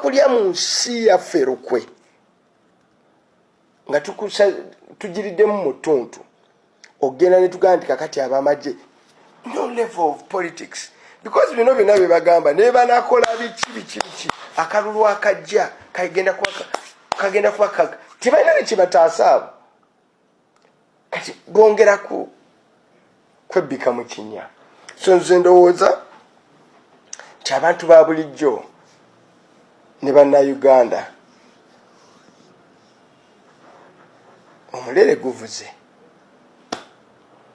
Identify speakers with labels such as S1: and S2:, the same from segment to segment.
S1: kulya mu nsi yaffe lukwe nga tugiriddemu mu ttuntu ogenda ne tugamba nti kakati abamagye no level of politics because bino byonna bye bagamba ne banakola biki akalulu akajja kagenda kuba tebalina ne kibataasa abo kati bongera kwebbika mu kinnya. So nze ndowooza nti abantu ba bulijjo ne bannayuganda omulere guvuze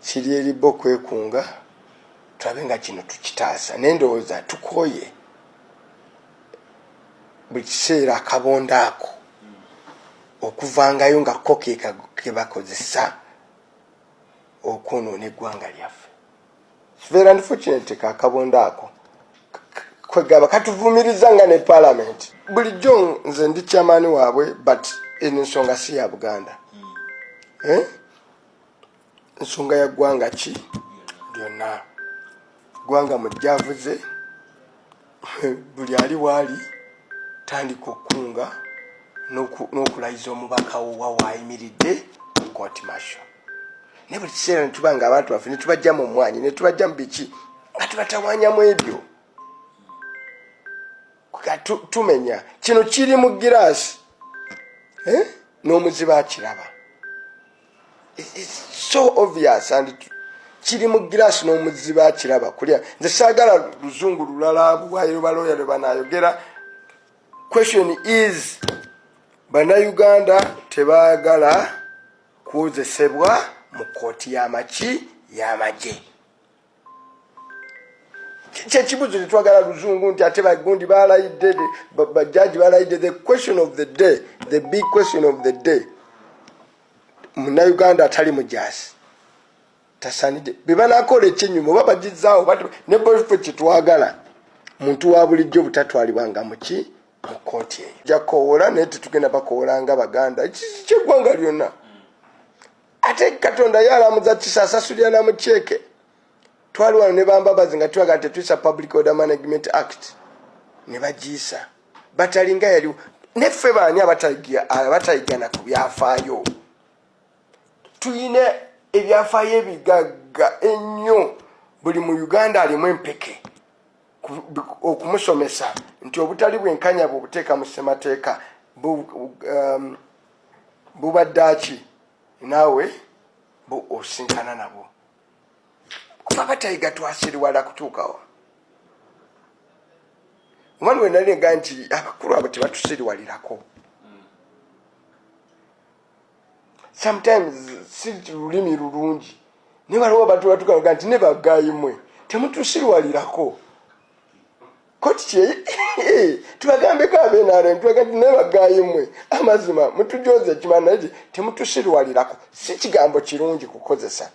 S1: kiri eribba okwekunga tulabe nga kino tukitaasa naye ndowooza tukooye buli kiseera akabonda ako okuvangayo nga ko ke bakozesa okwonoona eggwanga lyaffe. Very unfortunate ka akabonda ako kwegaba katuvumiriza nga ne parliament bulijjo nze ndi chairman waabwe but ensonga si ya Buganda ensonga ya ggwanga ki lyonna ggwanga mujjavuze buli ali waali tandika okunga n'okulayiza omubaka wo waayimiridde court martial ne buli kiseera ne tuba nga abantu baffe ne tubajja mu mwanyi ne tubajja mu biki nga tubatawanyamu ebyo tumenya kino kiri mu giraasi n'omuziba akiraba. It's so obvious and kiri mu giraasi n'omuziba akiraba kulya. Nze saagala luzungu lulala buwaayiro balooya lwe banaayogera. Question is bannayuganda tebaagala kwozesebwa mu kooti y'amaki y'amagye. Kyekibuzo tetwagala luzungu nti ate bagundi balayidde bajaji balayidde. The question of the day, the big question of the day, munnayuganda atali mujaasi tasaanidde bebanakola ekyenyuma oba bagizaawo ne bwefe kyetwagala muntu wa bulijjo butatwalibwanga muki mu kooti eyo. Jakoowola naye tetugenda bakoowola nga Baganda kyeggwanga lyonna. Ate Katonda yalamuza kisasasulira na mukyeke. Twali wano ne bambabazi nga twaga tetwisa Public Order Management Act ne bagiisa batalinga yaliwo neffe baani abatayigana ku byafaayo. Tuyine ebyafaayo ebigagga ennyo buli mu Uganda alimu empeke okumusomesa nti obutali bwenkanya bw'obuteeka mu ssemateeka bubaddaaki naawe osinkana nabo kuba batayiga twasiriwala kutuukawo. Omwana we nali nga nti abakulu abo tebatusiriwalirako. Sometimes si lulimi lulungi ne waliwo abantu batukaga nti ne bagayimwe temutusiriwalirako koti kye tubagambeko abenaare tubaga nti ne bagayimwe amazima mutujoze kimanaje temutusiriwalirako. Si kigambo kirungi kukozesa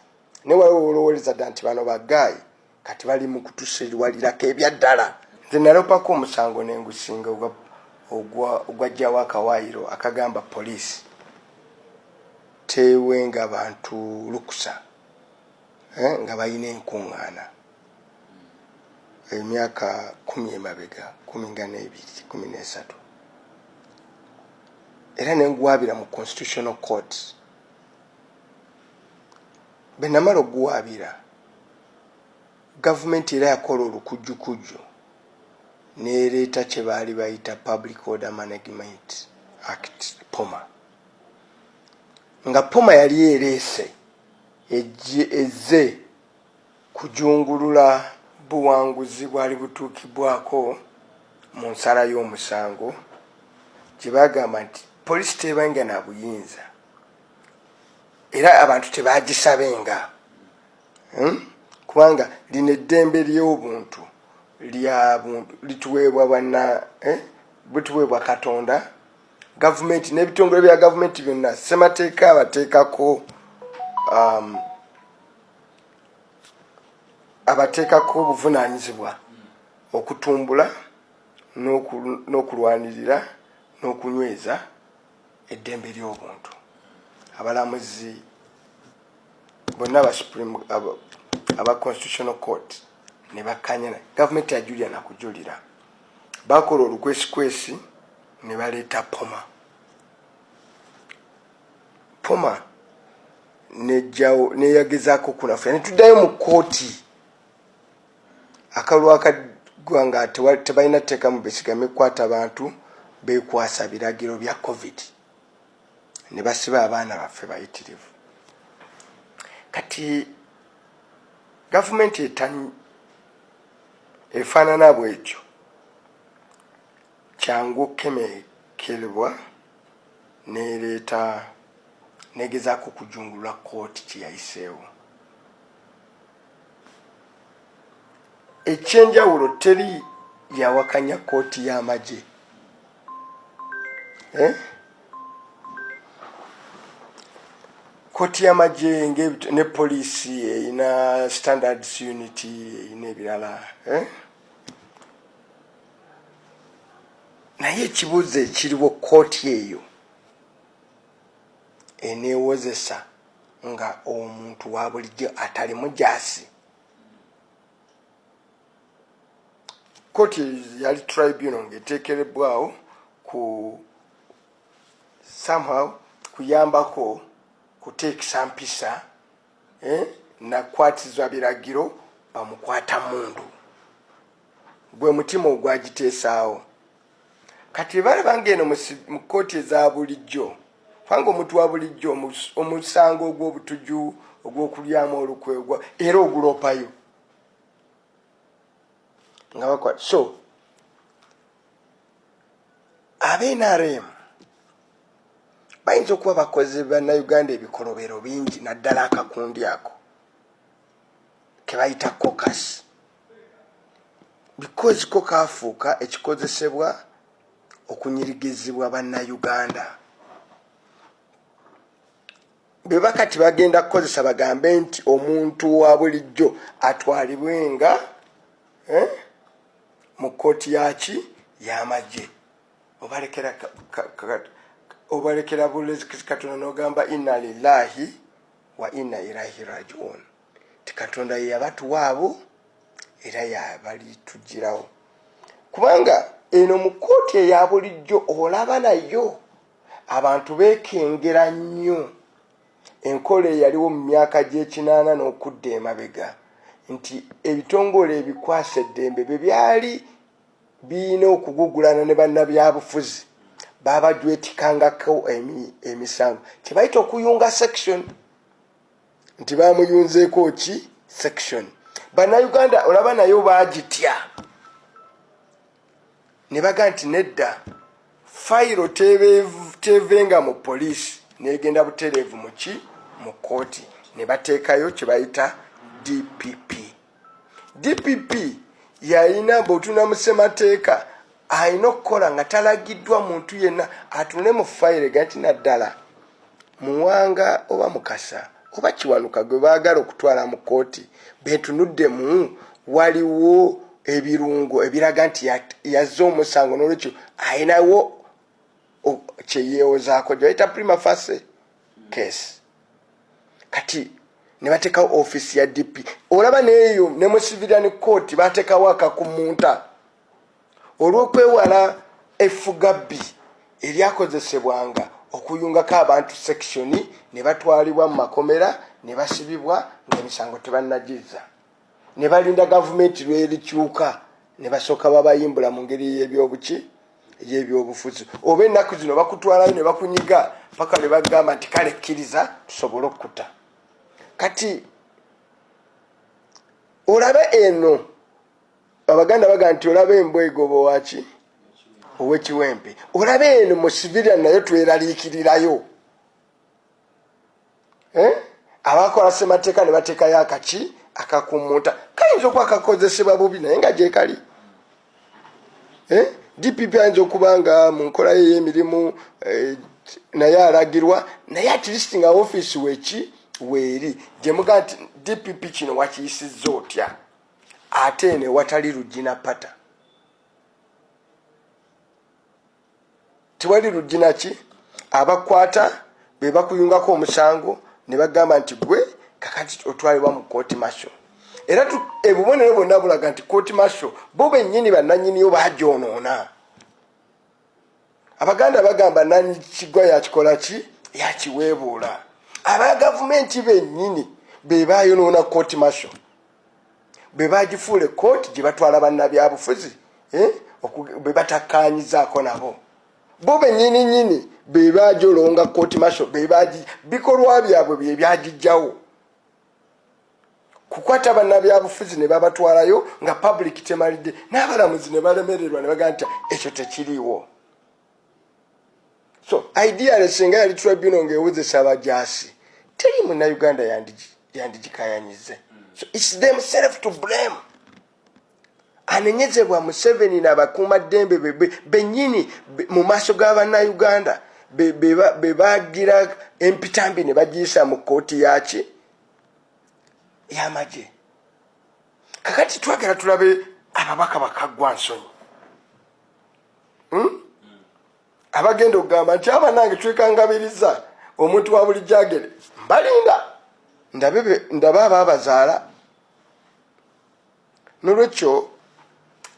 S1: ne waliwo olowoleza nti bano bagayi kati bali mu kutusiriwalirako ebyaddala. Nze nalopako omusango n'engusinga ogwajjawo akawaayiro akagamba poliisi tewenga abantu lukusa nga balina enkuŋŋaana emyaka 10 emabega 12 13 era nengwabira mu Constitutional Court benamala okuwabira gavumenti era yakola olukujjukujju neereeta kye baali bayita Public Order Management Act POMA nga POMA yali ereese eze kujungulula buwanguzi bwali butuukibwako mu nsala y'omusango gye bagamba nti poliisi tebange na buyinza era abantu tebagisabenga kubanga lino eddembe ly'obuntu lituweebwa banna butuweebwa Katonda. Gavumenti n'ebitongole bya gavumenti byonna ssemateeka abateekako obuvunaanyizibwa okutumbula n'okulwanirira n'okunyweza eddembe ly'obuntu. Abalamuzi bonna aba Constitutional Court ne bakkanya gavumenti ya Julia na kujulira bakola olukwesikwesi ne baleeta poma nejjawo neyagezaako kunafuya ne tuddayo mu kkooti akalulu akagwanga tebalina tteeka mu besigame ekwata abantu beekwasa biragiro bya covid ne basiba abaana baffe bayitirivu. Kati gavumenti efaanana bwekyo kyangu okukemekelebwa nereeta negezaako okujungulula kkooti kyeyayiseewo. Ekyenjawulo teri yawakanya kkooti y'amagye kkooti y'amagye ne poliisi erina standards unity erina ebirala naye ekibuuzo ekiriwo kkooti eyo eneewozesa nga omuntu wa bulijjo atali mujaasi. Kkooti yali tribunal ng'eteekerebwawo ku somehow kuyambako kuteekisa mpisa nakwatizwa biragiro bamukwata mundu gwe mutima ogwagiteesaawo. Kati balaba ng'eno mu kkooti eza bulijjo kubanga omuntu wa bulijjo omusango ogw'obutujju ogw'okulyamu olukwegwa era ogulopayo nga bakwata. So ab'NRM bayinza okuba bakoze bannayuganda ebikolobero bingi naddala akakundi ako kebayita caucus because ko kaafuuka ekikozesebwa okunyirigizibwa bannayuganda. Beba kati bagenda kukozesa bagambe nti omuntu wa bulijjo atwalibwenga mu kkooti yaki y'amagye obalekera bulezi Katonda n'ogamba inna lillahi wa inna ilaihi rajiun. Ti Katonda ye yabatuwa abo era yabalitugirawo kubanga eno mu kkooti eya bulijjo olaba nayo abantu beekengera nnyo enkola eyaliwo mu myaka gy'ekinaana n'okudda emabega nti ebitongole ebikwasa eddembe bye byali birina okugugulana ne bannabyabufuzi babajwetikangako emisango kyebayita okuyunga section nti bamuyunzeeko ki section. Bannayuganda olaba nayo baagitya ne baga nti nedda fayiro tevenga mu poliisi negenda butereevu mu kkooti ne bateekayo kyebayita DPP yalina bw'otuna mu ssemateeka alina okukola nga talagiddwa muntu yenna atule mu fayiro gati naddala Muwanga oba Mukasa oba Kiwanuka gwe baagala okutwala mu kkooti betunuddemu waliwo ebirungo ebiraga nti yazze omusango n'olwekyo ayinawo kyeyeewozaako gyebayita prima facie case. Kati ne bateekawo office ya DP olaba neeyo ne mu civilian court bateekawo akakumunta olw'okwewala effugabbi eryakozesebwanga okuyungako abantu section ne batwalibwa mu makomera ne basibibwa ng'emisango tebannagizza ne balinda gavumenti lwerikyuka ne basooka babayimbula mu ngeri y'ebyobufuzi oba ennaku zino bakutwalayo ne bakunyiga paka ne bagamba nti kale kkiriza tusobole okkuta. Kati olabe eno Abaganda baga nti olabe embwa egoba waki ow'ekiwempe olabe eno mu civilian nayo tweraliikirirayo abakola ssemateeka ne bateekayo akaki akakumunta kayinza okuba kakozesebwa bubi naye nga gyekali. DPP ayinza okuba nga mu nkola ye y'emirimu naye alagirwa naye at least nga office weeri gye muga nti DPP kino wakiyisizza otya ate ne watali lugina pata tewali lugina ki abakwata be bakuyungako omusango ne bagamba nti gwe kakati otwalibwa mu court martial era ebubonero bonna bulaga nti court martial bo bennyini bannannyiniyo baagyonoona Abaganda bagamba nani kigwa yakikola ki yakiweebuula. Aba gavumenti bennyini be baayonoona court martial, be baagifuula court gye batwala bannabyabufuzi be batakkaanyizaako nabo. Bo bennyini nnyini be baajolonga court martial, be bikolwa byabwe bye byagijjawo. Kukwata bannabyabufuzi ne babatwalayo nga public temalidde, n'abalamuzi ne balemererwa ne bagamba nti ekyo tekiriiwo. So ideally singa yali tribunal ng'ewozesa abajaasi, teri munnayuganda yandigikayanyize. So it's themselves to blame. Anenyezebwa Museveni n'abakuumaddembe bennyini mu maaso g'abannayuganda be baagira empitambi ne bagiyisa mu kkooti yaki y'amagye. Kakati twagala tulabe ababaka bakaggwa nsonyi. Abagenda okugamba nti abanange twekangabiriza omuntu wa buli jagere mbalinda ndaba abaabazaala. Nolwekyo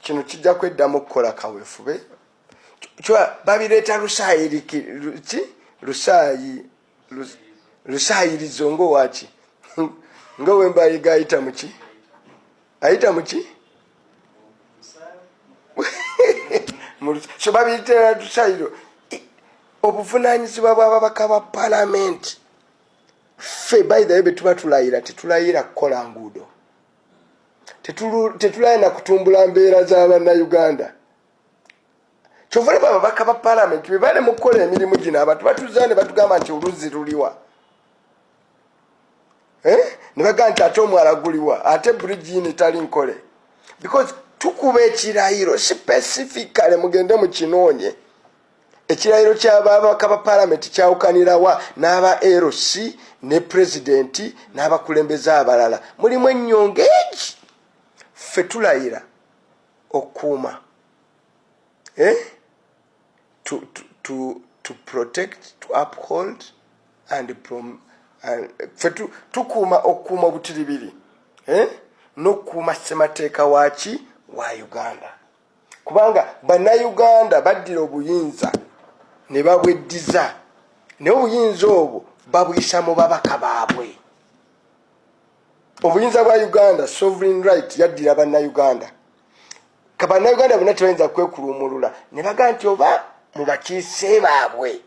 S1: kino kijja kweddamu okukola kaweefube. Babireeta lusaayirizo ng'owaki ngowe mbayiga ayita muki so babiyitira lusaayiro. Obuvunaanyizibwa bw'ababaka ba palamenti ffe by the way betuba tulayira tetulayira kukola nguudo, tetulayira na kutumbula mbeera z'abannayuganda. Kyova olaba ababaka ba palamenti be bali mu kukola emirimu gino abantu batuzza ne batugamba nti oluzzi luliwa, ne bagamba nti ate omwala guliwa, ate bridge yini tali nkole, because tukuba ekirayiro specifically mugende mu kinoonye. Ekirayiro ky'ababaka ba palamenti kyawukanirawa n'aba LC ne pulezidenti n'abakulembeze abalala. Mulimu ennyonga egi. Ffe tulayira okuuma to protect, to uphold and ffe tukuuma okuuma obutiribiri n'okukuuma ssemateeka waki wa Uganda. Kubanga bannayuganda baddira obuyinza ne babweddiza, naye obuyinza obwo babuyisa mu babaka baabwe. Obuyinza bwa Uganda, sovereign right, yaddira bannayuganda. Bannayuganda bonna tebayinza kwekulumulula ne baga nti oba mu bakiise baabwe